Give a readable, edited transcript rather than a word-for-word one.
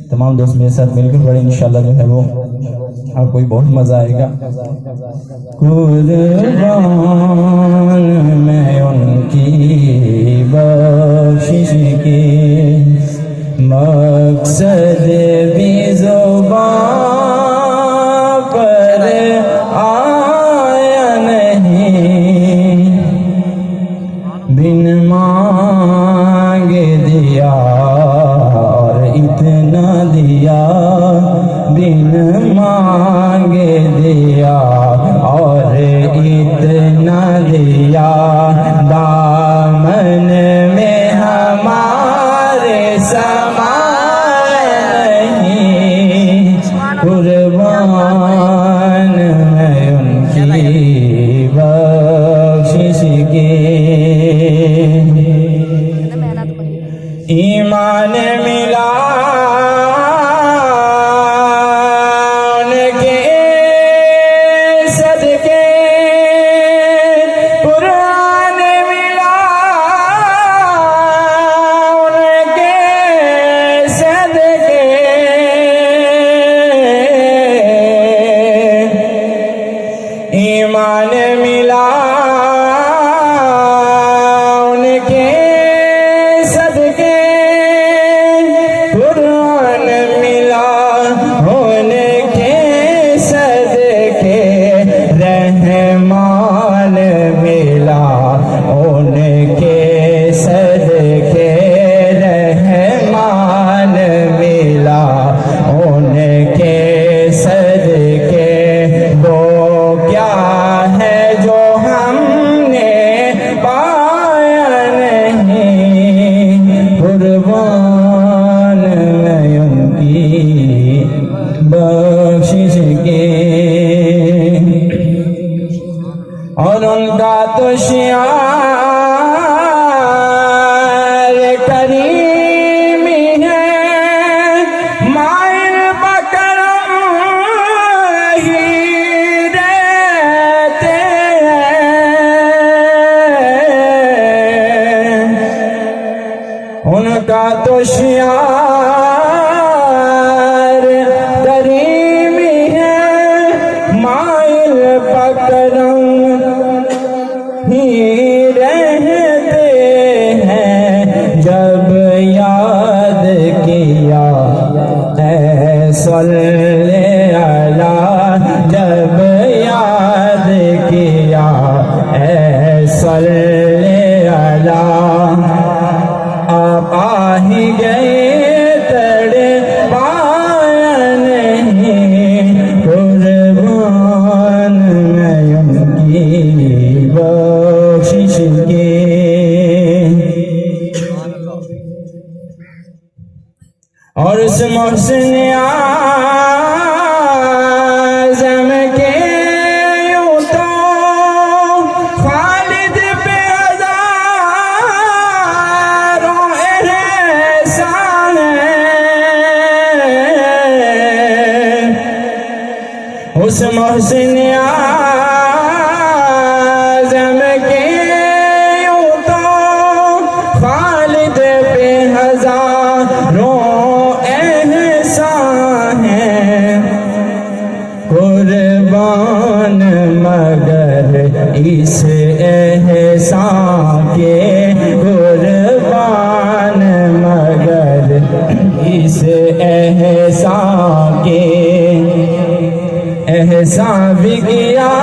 تمام دوست میرے ساتھ مل کر پڑھیں انشاءاللہ جو ہے وہ آپ کو بہت مزہ آئے گا۔ قربان میں ان کی بخشش کی مقصد بھی زبان پر آیا نہیں، بن مانگے دیا اور اتنا دیا، بن مانگے دیا اور اتنا دیا، دامن میں ہمارے سمائے نہیں، قربان میں ان کی بخشش کی۔ ایمان ملا ان کے صدقے، قرآن ملا ان کے صدقے، ایمان ملا ان کے رحمان ملا ان کے صدقے، رحمان ملا ان کے صدقے، وہ کیا ہے جو ہم نے پایا نہیں، قربان میں ان کی بخشش کی۔ اور ان کا تو شعار کریمی ہے، مائل بکرم ہی رہتے ہیں، ان کا تو شعار کریمی ہے، مائل بکرم ہی رہتے ہیں، جب یاد کیا اے صلی اللہ، جب یاد کیا اے صلی اللہ، آپ آ ہی گئے تڑے پایا نہیں، قربان میں ان کی بخشش کی۔ اور اس محسن اعظم کے یوں تو خالد پہ ہزاروں احسان ہے، اس محسن اعظم کے یوں تو خالد پہ ہزاروں احسان ہے، قربان مگر اس احسان کے، قربان مگر اس احسان کے، احسان بھی کیا